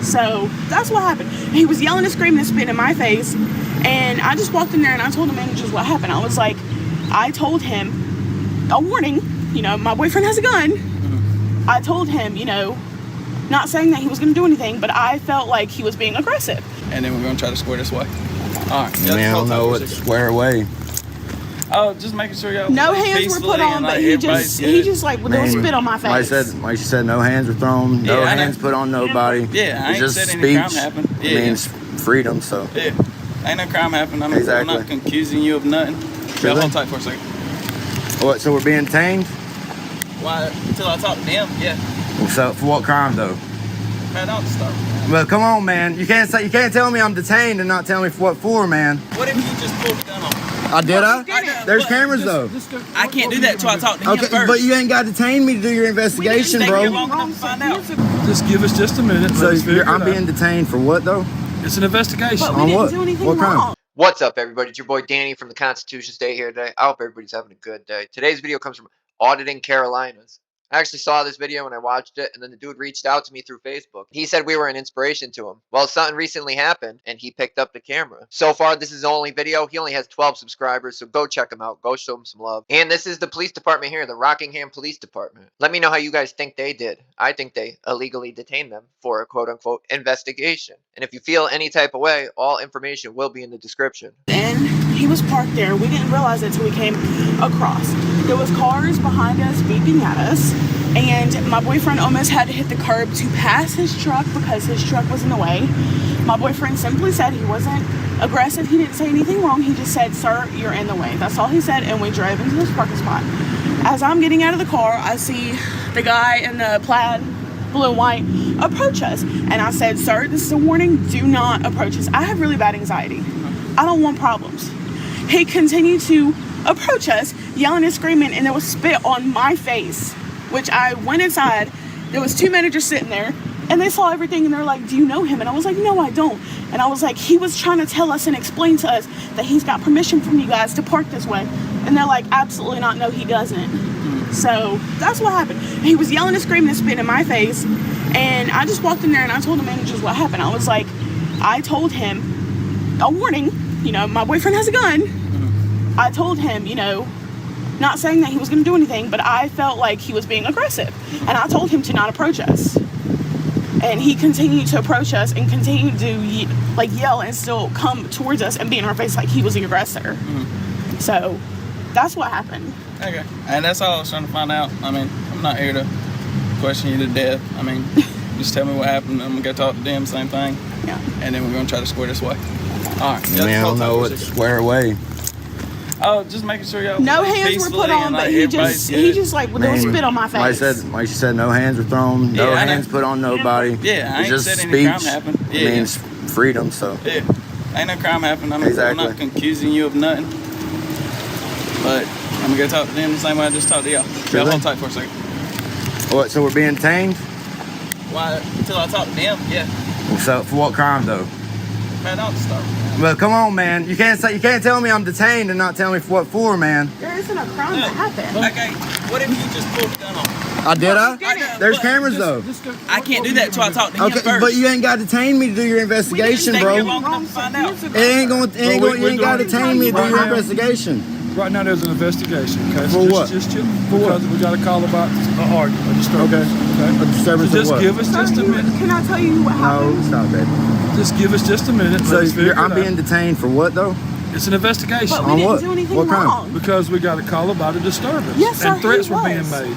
So that's what happened. He was yelling and screaming and spitting in my face, and I just walked in there and I told the managers what happened. I was like, I told him, a warning, you know, my boyfriend has a gun. I told him, you know, not saying that he was going to do anything, but I felt like he was being aggressive. And then we're going to try to square this way. All right. I don't know what square away. Oh, just making sure y'all. No hands were put on, but he just like with a spit on my face. Like she said, no hands were thrown, no hands put on nobody. Yeah, I ain't just said speech. any crime happened. Yeah, means freedom, so. Yeah, ain't no crime happened. I'm not accusing you of nothing. Y'all hold tight for a second. What? So we're being detained? Why? Until I talk to them. Yeah. So for what crime though? Man, don't start. Well, come on, man. You can't tell me I'm detained and not tell me what for, man. What if you just pulled the gun on me? There's cameras though. I can't do that until I talk to him first. But you ain't got to detain me to do your investigation, bro. Just give us just a minute. So I'm being detained for what though? It's an investigation. But we didn't do anything what wrong. crime? What's up, everybody? It's your boy Danny from the Constitution State here today. I hope everybody's having a good day. Today's video comes from Auditing Carolinas. I actually saw this video when I watched it, and then the dude reached out to me through Facebook. He said we were an inspiration to him. Well, something recently happened, and he picked up the camera. So far, this is the only video. He only has 12 subscribers, so go check him out. Go show him some love. And this is the police department here, the Rockingham Police Department. Let me know how you guys think they did. I think they illegally detained them for a quote-unquote investigation. And if you feel any type of way, all information will be in the description. And he was parked there. We didn't realize it until we came across. There was cars behind us beeping at us, and my boyfriend almost had to hit the curb to pass his truck because his truck was in the way. My boyfriend simply said he wasn't aggressive. He didn't say anything wrong. He just said, "Sir, you're in the way." That's all he said, and we drove into this parking spot. As I'm getting out of the car, I see the guy in the plaid blue and white approach us, and I said, "Sir, this is a warning. Do not approach us. I have really bad anxiety. I don't want problems." He continued to approach us, yelling and screaming, and there was spit on my face, which I went inside. There was two managers sitting there, and they saw everything, and they're like, "Do you know him?" And I was like, "No, I don't." And I was like, "He was trying to tell us and explain to us that he's got permission from you guys to park this way." And they're like, "Absolutely not. No, he doesn't." So that's what happened. He was yelling and screaming and spitting in my face, and I just walked in there and I told the managers what happened. I was like, I told him, a warning, you know, my boyfriend has a gun. I told him, you know, not saying that he was going to do anything, but I felt like he was being aggressive. And I told him to not approach us. And he continued to approach us and continued to yell and still come towards us and be in our face like he was the aggressor. So that's what happened. Okay. And that's all I was trying to find out. I mean, I'm not here to question you to death. I mean, just tell me what happened. I'm going to go talk to them, same thing. Yeah. And then we're going to try to square this way. All right. I don't know what square away. Oh, just making sure y'all. No hands were put on, but he just like with a spit on my face. Like she said, no hands were thrown, no hands put on nobody. Yeah, I ain't just said speech. any crime happened. Yeah, means freedom, so. Yeah, ain't no crime happened. I'm not accusing you of nothing. But I'm gonna go talk to them the same way I just talked to y'all. Y'all hold tight for a second. What? So we're being detained? Why? Until I talk to them. Yeah. So for what crime though? Man, don't start. Well, come on, man. You can't tell me I'm detained and not tell me what for, man. There isn't a crime that happened. Okay, what if you just pulled the gun on me? There's cameras though. I can't do that until I talk to him first. But you ain't got to detain me to do your investigation, bro. You ain't got to detain me to do your investigation. Right now, there's an investigation. Okay. For what? Because we got a call about a disturbance. Okay. A disturbance. So just give us just a minute. Can I tell you what happened? No, stop that. Just give us just a minute. So I'm being detained for what though? It's an investigation. But we didn't do anything wrong. Because we got a call about a disturbance. Yes, sir, and threats were being made.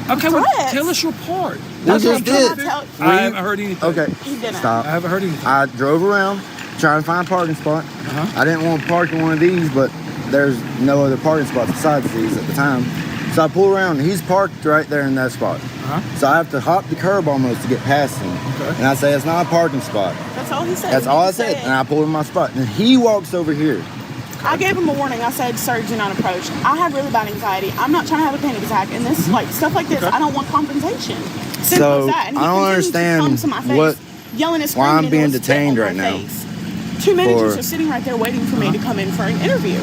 Okay, well, tell us your part. We just did. I haven't heard anything. Okay, stop. I haven't heard anything. I drove around trying to find a parking spot. I didn't want to park in one of these, but there's no other parking spots besides these at the time. So I pull around, and he's parked right there in that spot. So I have to hop the curb almost to get past him. And I say, it's not a parking spot. That's all he said. That's all I said. And I pulled in my spot. And he walks over here. I gave him a warning. I said, "Sir, do not approach." I have really bad anxiety. I'm not trying to have a panic attack. And this, like, stuff like this, I don't want compensation. Simple as that. And I don't understand yelling and screaming, why I'm being detained right now. Two managers are sitting right there waiting for me to come in for an interview.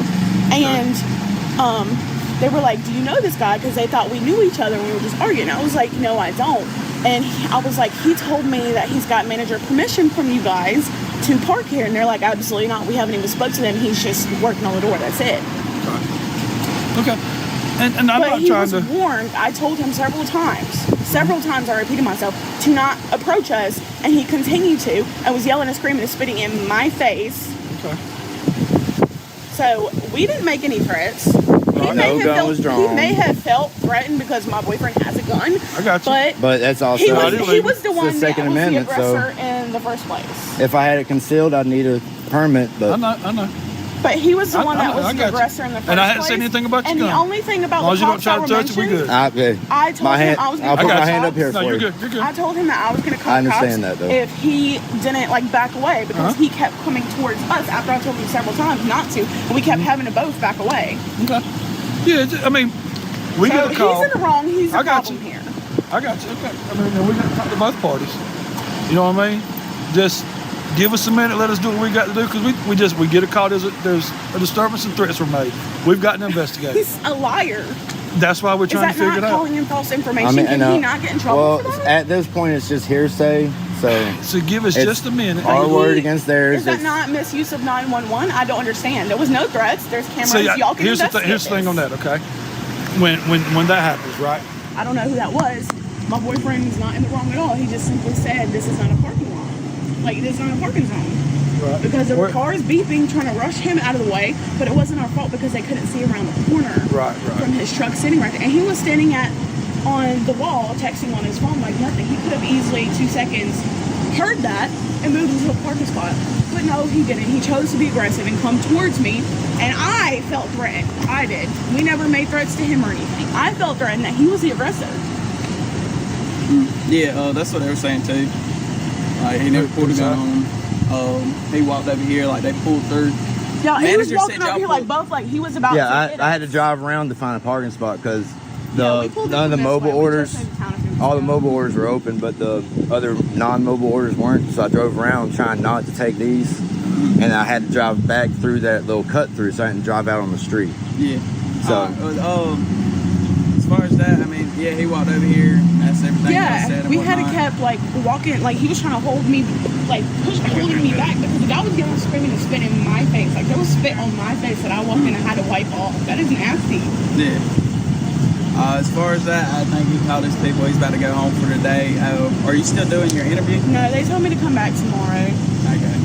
And they were like, "Do you know this guy?" Because they thought we knew each other and we were just arguing. I was like, "No, I don't." And I was like, he told me that he's got manager permission from you guys to park here. And they're like, absolutely not. We haven't even spoke to them. He's just working on the door. That's it. Okay. And I'm but not he trying was to. warned. I told him several times. I repeated myself to not approach us, and he continued to. I was yelling and screaming and spitting in my face. Okay. So we didn't make any threats. No gun was drawn. He may have felt threatened because my boyfriend has a gun. I got you. But that's also he was the one that Second was Amendment, the aggressor in the first place. If I had it concealed, I'd need a permit. But I know. But he was the one that was the aggressor in the first place. And I hadn't said anything about your gun. And the only thing about as long the as you don't cops try that to were touch it, we mentioned, good. I told him I was going I'll to put call my hand up cops. here No, for you're you. good. You're good. I told him that I was going to call I understand cops that, though. if he didn't like back away because he kept coming towards us after I told him several times not to, and we kept having to both back away. Okay. Yeah, I mean, we So get a call. he's in the wrong. He's the I got problem you. here. I got you. Okay. I mean, and we got to talk to both parties. You know what I mean? Just give us a minute. Let us do what we got to do because we get a call. There's a disturbance and threats were made. We've got to investigate. He's a liar. That's why we're Is trying that to figure not it out. calling in false information? Can he not get in trouble for that? At this point, it's just hearsay. So give us just a minute. Our word against theirs. Is that not misuse of 911? I don't understand. There was no threats. There's cameras. See, Y'all can here's the investigate thing on that, okay? When that happens, right? I don't know who that was. My boyfriend is not in the wrong at all. He just simply said this is not a parking lot. Like, this is not a parking zone. Right. Because there were cars beeping, trying to rush him out of the way, but it wasn't our fault because they couldn't see around the corner from his truck sitting right there. And he was standing on the wall, texting on his phone like nothing. He could have easily 2 seconds heard that and moved into a parking spot. But no, he didn't. He chose to be aggressive and come towards me, and I felt threatened. I did. We never made threats to him or anything. I felt threatened that he was the aggressor. Yeah, that's what they were saying too. Like, he never pulled a gun on him. He walked over here, like they pulled through. Yeah, he was Manager walking said over y'all here like both, like he was about to hit I had us. to drive around to find a parking spot because Yeah, we pulled none of the in this mobile way. We orders, just moved town from all the this mobile orders were open, but the other non-mobile orders weren't. So I drove around trying not to take these, and I had to drive back through that little cut through, so I didn't drive out on the street. Yeah. So as far as that, I mean, yeah, he walked over here. That's everything I said. Yeah, and we had to whatnot. kept like walking, like he was trying to hold me, like holding me back because the guy was yelling, screaming, and spit in my face. Like there was spit on my face that I walked in and had to wipe off. That is nasty. Yeah. As far as that, I think he called his people. He's about to go home for the day. Are you still doing your interview? No, they told me to come back tomorrow. Okay.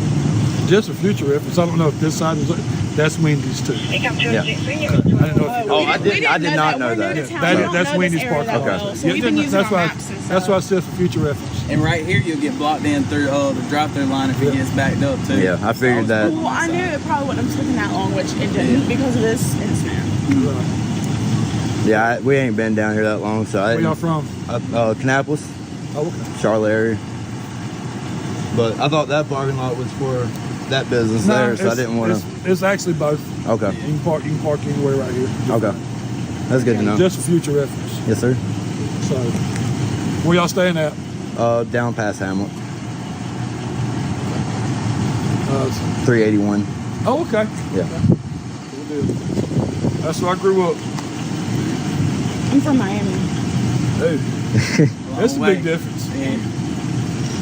Just for future reference, I don't know if this side is. That's Wendy's too. yeah. I didn't know if you I did not know that. That's Wendy's Park. Okay. So we've been using that's our why. maps and That's stuff. why I said for future reference. And right here, you'll get blocked in through the drive-through line if he gets backed up too. Yeah, I figured that. Well, I knew it probably wouldn't have taken that long, which it didn't because of this incident. Yeah, we ain't been down here that long, so I Where y'all from? Kannapolis, Oh, okay. Charlotte area. But I thought that parking lot was for that business there, so I didn't want to. It's actually both. Okay. You can park anywhere right here. Okay. That's good to know. Just for future reference. Yes, sir. So, where y'all staying at? Down past Hamlet, 380. 381. Oh, okay. Yeah. That's where I grew up. I'm from Miami. Hey, that's a way. big difference. Yeah.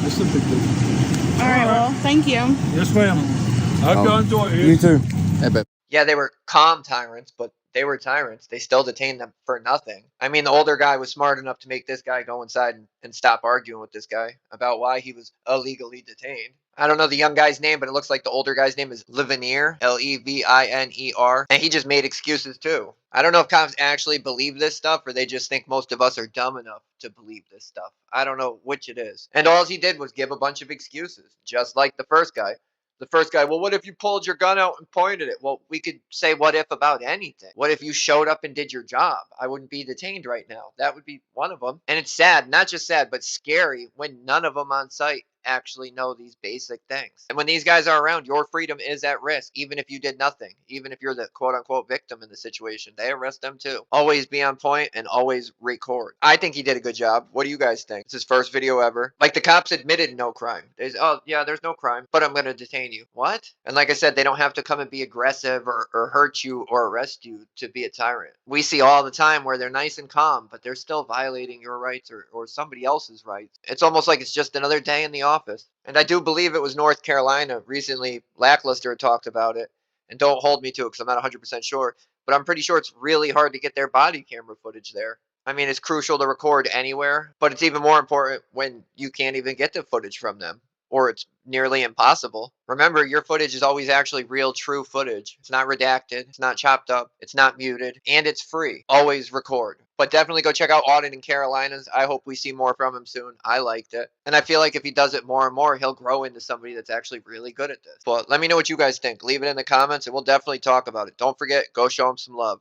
That's a big difference. All right, well, thank you. Yes, ma'am. I hope y'all enjoy it. You too. Hey, babe. Yeah, they were calm tyrants, but they were tyrants. They still detained them for nothing. I mean, the older guy was smart enough to make this guy go inside and stop arguing with this guy about why he was illegally detained. I don't know the young guy's name, but it looks like the older guy's name is Leviner, Leviner, and he just made excuses too. I don't know if cops actually believe this stuff or they just think most of us are dumb enough to believe this stuff. I don't know which it is. And all he did was give a bunch of excuses, just like the first guy. The first guy, well, what if you pulled your gun out and pointed it? Well, we could say what if about anything. What if you showed up and did your job? I wouldn't be detained right now. That would be one of them. And it's sad, not just sad, but scary when none of them on site actually know these basic things. And when these guys are around, your freedom is at risk, even if you did nothing, even if you're the quote unquote victim in the situation. They arrest them too. Always be on point and always record. I think he did a good job. What do you guys think? It's his first video ever. Like, the cops admitted no crime. Oh yeah, there's no crime, but I'm gonna detain you. What? And like I said, they don't have to come and be aggressive or hurt you or arrest you to be a tyrant. We see all the time where they're nice and calm, but they're still violating your rights or somebody else's rights. It's almost like it's just another day in the office. And I do believe it was North Carolina recently. Lackluster had talked about it, and don't hold me to it because I'm not 100% sure, but I'm pretty sure it's really hard to get their body camera footage there. I mean, it's crucial to record anywhere, but it's even more important when you can't even get the footage from them, or it's nearly impossible. Remember, your footage is always actually real, true footage. It's not redacted, it's not chopped up, it's not muted, and it's free. Always record. But definitely go check out Auditing Carolinas. I hope we see more from him soon. I liked it. And I feel like if he does it more and more, he'll grow into somebody that's actually really good at this. But let me know what you guys think. Leave it in the comments, and we'll definitely talk about it. Don't forget, go show him some love.